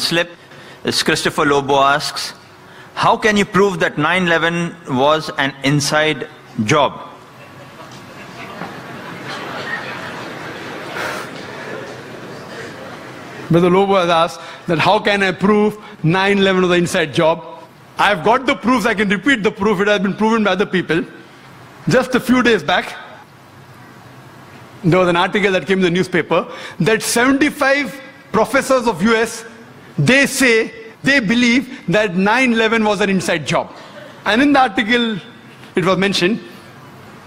slip. As Christopher Lobo asks, how can you prove that 9/11 was an inside job? Brother Lobo has asked that how can I prove 9/11 was an inside job? I've got the proofs, I can repeat the proof, it has been proven by other people. Just a few days back, there was an article that came in the newspaper that 75 professors of US, they say, they believe that 9/11 was an inside job. And in the article, it was mentioned,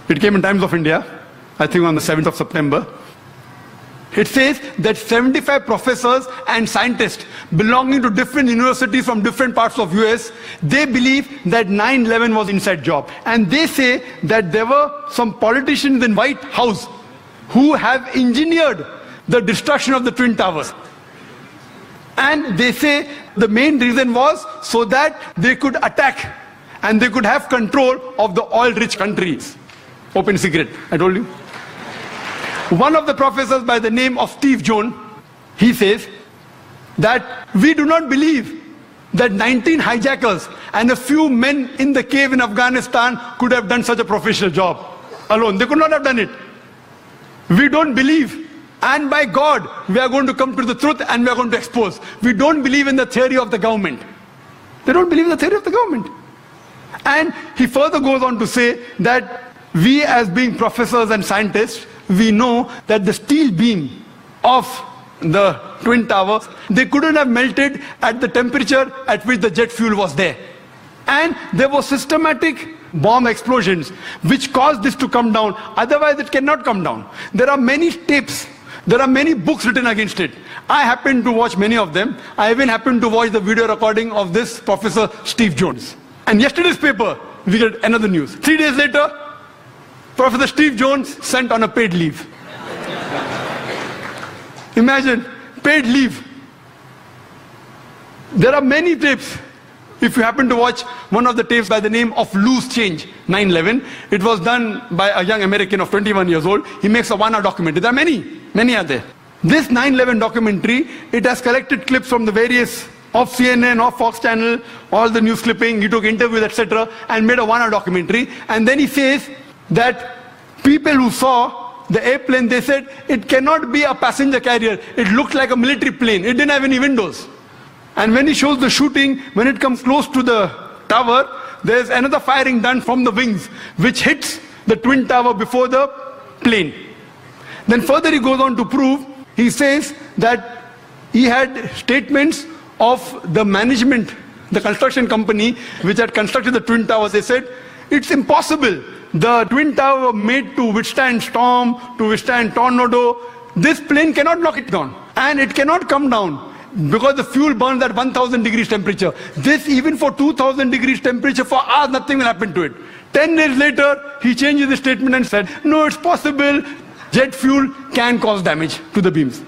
it came in Times of India, I think on the 7th of September. It says that 75 professors and scientists belonging to different universities from different parts of US, they believe that 9/11 was inside job. And they say that there were some politicians in White House who have engineered the destruction of the Twin Towers. And they say the main reason was so that they could attack and they could have control of the oil-rich countries. Open secret, I told you. One of the professors by the name of Steve Jones, he says that we do not believe that 19 hijackers and a few men in the cave in Afghanistan could have done such a professional job alone. They could not have done it. We don't believe. And by God, we are going to come to the truth and we are going to expose. We don't believe in the theory of the government. They don't believe in the theory of the government. And he further goes on to say that we as being professors and scientists, we know that the steel beam of the Twin Towers, they couldn't have melted at the temperature at which the jet fuel was there. And there were systematic bomb explosions which caused this to come down. Otherwise it cannot come down. There are many tapes. There are many books written against it. I happen to watch many of them. I even happened to watch the video recording of this Professor Steve Jones. And yesterday's paper, we get another news. 3 days later, Professor Steve Jones sent on a paid leave. Imagine, paid leave. There are many tapes. If you happen to watch one of the tapes by the name of Loose Change, 9/11, it was done by a young American of 21 years old. He makes a 1-hour documentary. There are many are there. This 9/11 documentary, it has collected clips from the various of CNN, of Fox Channel, all the news clipping, he took interviews, etc., and made a 1-hour documentary. And then he says that people who saw the airplane, they said it cannot be a passenger carrier. It looked like a military plane. It didn't have any windows. And when he shows the shooting, when it comes close to the tower, there's another firing done from the wings, which hits the Twin Tower before the plane. Then further he goes on to prove, he says that he had statements of the management, the construction company, which had constructed the Twin Towers. They said, it's impossible. The Twin Tower made to withstand storm, to withstand tornado. This plane cannot knock it down. And it cannot come down because the fuel burns at 1000 degrees temperature. This, even for 2000 degrees temperature, for hours, nothing will happen to it. 10 days later, he changes the statement and said, no, it's possible. Jet fuel can cause damage to the beams.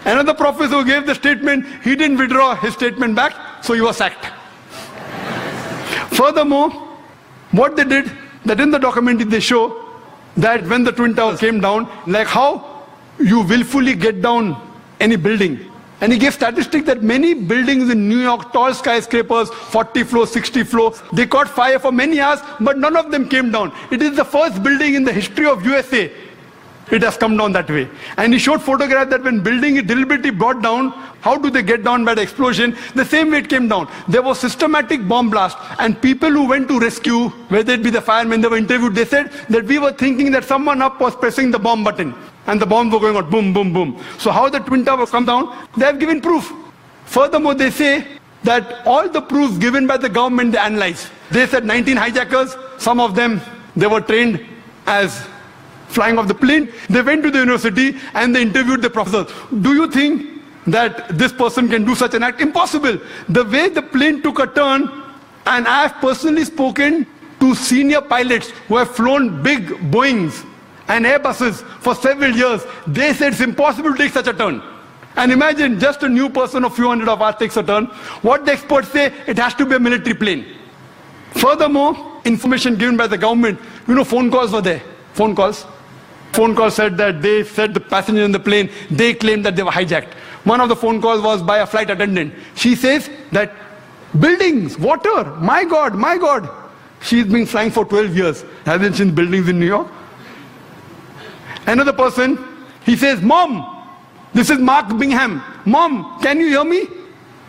Another professor who gave the statement, he didn't withdraw his statement back, so he was sacked. Furthermore, what they did, that in the documentary they show that when the Twin Towers came down, like how you willfully get down any building. And he gave statistics that many buildings in New York, tall skyscrapers, 40 floors, 60 floors, they caught fire for many hours, but none of them came down. It is the first building in the history of USA. It has come down that way. And he showed photographs that when building is deliberately brought down, how do they get down by the explosion? The same way it came down. There was systematic bomb blast, and people who went to rescue, whether it be the firemen, they were interviewed, they said that we were thinking that someone up was pressing the bomb button, and the bombs were going out, boom, boom, boom. So how the Twin Towers come down? They have given proof. Furthermore, they say that all the proofs given by the government, they analyze. They said 19 hijackers, some of them, they were trained as flying off the plane. They went to the university and they interviewed the professors. Do you think that this person can do such an act? Impossible. The way the plane took a turn, and I have personally spoken to senior pilots who have flown big Boeings and Airbuses for several years. They said it's impossible to take such a turn. And imagine just a new person of few hundred of us takes a turn. What the experts say, it has to be a military plane. Furthermore, information given by the government, phone calls were there. Phone calls said that they said the passengers in the plane, they claimed that they were hijacked. One of the phone calls was by a flight attendant. She says that buildings, water, my God, my God. She's been flying for 12 years. Hasn't seen buildings in New York. Another person, he says, Mom, this is Mark Bingham. Mom, can you hear me?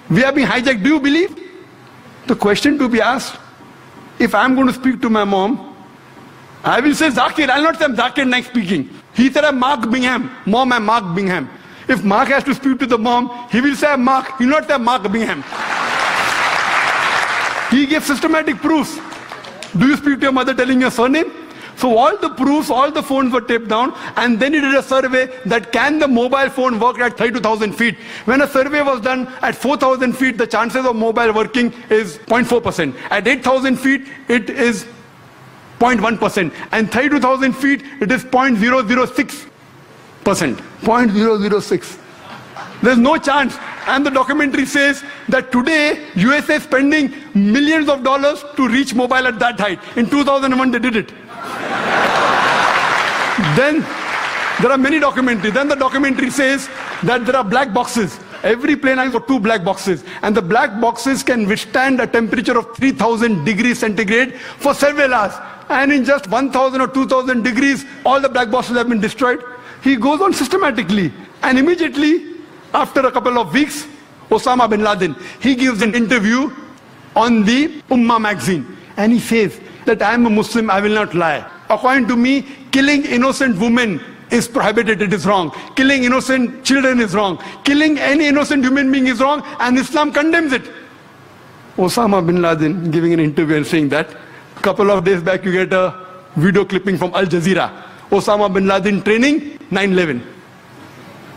We are being hijacked. Do you believe? The question to be asked, if I'm going to speak to my mom, I will say Zakir. I'll not say I'm Zakir Naik speaking. He said I'm Mark Bingham. Mom, I'm Mark Bingham. If Mark has to speak to the mom, he will say I'm Mark. He will not say I'm Mark Bingham. He gave systematic proofs. Do you speak to your mother telling your surname? So all the proofs, all the phones were taped down, and then he did a survey that can the mobile phone work at 32,000 feet. When a survey was done at 4,000 feet, the chances of mobile working is 0.4%. At 8,000 feet, it is 0.1%. And 32,000 feet, it is 0.006%. 0.006. There's no chance. And the documentary says that today, USA is spending millions of dollars to reach mobile at that height. In 2001, they did it. Then there are many documentaries. Then the documentary says that there are black boxes. Every plane has got 2 black boxes. And the black boxes can withstand a temperature of 3,000 degrees centigrade for several hours. And in just 1,000 or 2,000 degrees, all the black boxes have been destroyed. He goes on systematically. And immediately, after a couple of weeks, Osama bin Laden, he gives an interview on the Ummah magazine. And he says that I am a Muslim, I will not lie. According to me, killing innocent women is prohibited, it is wrong. Killing innocent children is wrong. Killing any innocent human being is wrong, and Islam condemns it. Osama bin Laden giving an interview and saying that. A couple of days back, you get a video clipping from Al Jazeera. Osama bin Laden training 9/11.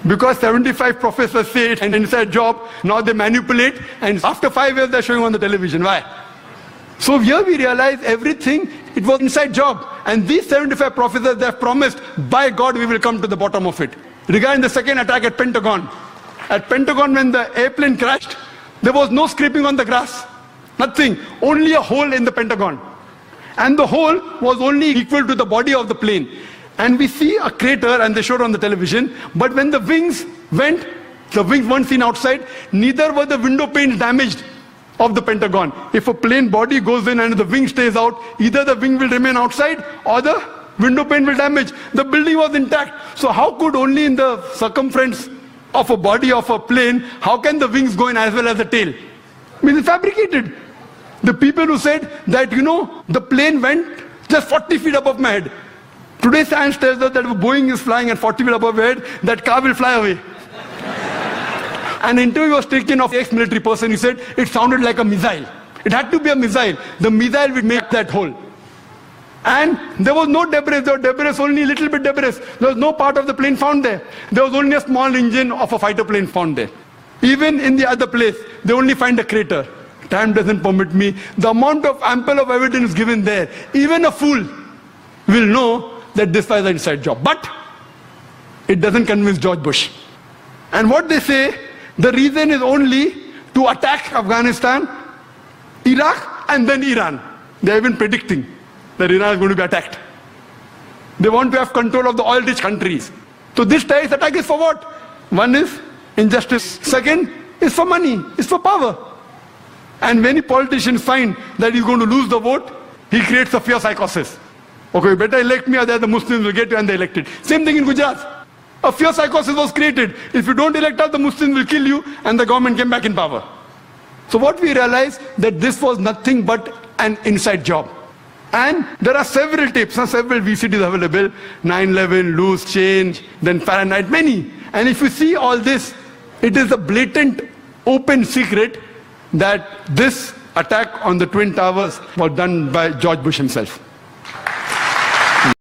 Because 75 professors say it's an inside job, now they manipulate, and after 5 years they're showing on the television. Why? So here we realize everything, it was inside job. And these 75 professors, they have promised, by God, we will come to the bottom of it. Regarding the second attack at Pentagon. At Pentagon, when the airplane crashed, there was no scraping on the grass. Nothing. Only a hole in the Pentagon. And the hole was only equal to the body of the plane. And we see a crater, and they showed on the television. But when the wings went, the wings weren't seen outside, neither were the window panes damaged of the Pentagon. If a plane body goes in and the wing stays out, either the wing will remain outside or the window pane will damage. The building was intact. So how could only in the circumference of a body of a plane, how can the wings go in as well as the tail? I mean, it's fabricated. The people who said that, the plane went just 40 feet above my head. Today science tells us that if Boeing is flying at 40 feet above your head, that car will fly away. An interview was taken of an ex-military person. He said it sounded like a missile. It had to be a missile. The missile would make that hole. And there was no debris. There was debris, only a little bit debris. There was no part of the plane found there. There was only a small engine of a fighter plane found there. Even in the other place, they only find a crater. Time doesn't permit me. The amount of ample of evidence given there, even a fool will know that this was an inside job. But it doesn't convince George Bush. And what they say, the reason is only to attack Afghanistan, Iraq, and then Iran. They have been predicting that Iran is going to be attacked. They want to have control of the oil-rich countries. So this terrorist attack is for what? One is injustice. Second is for money, is for power. And when a politician finds that he's going to lose the vote, he creates a fear psychosis. Okay, you better elect me or the Muslims will get you, and they elected. Same thing in Gujarat. A fear psychosis was created. If you don't elect us, the Muslims will kill you, and the government came back in power. So what we realized, that this was nothing but an inside job. And there are several tapes, several VCDs available, 9/11, loose change, then Fahrenheit, many. And if you see all this, it is a blatant, open secret that this attack on the Twin Towers was done by George Bush himself.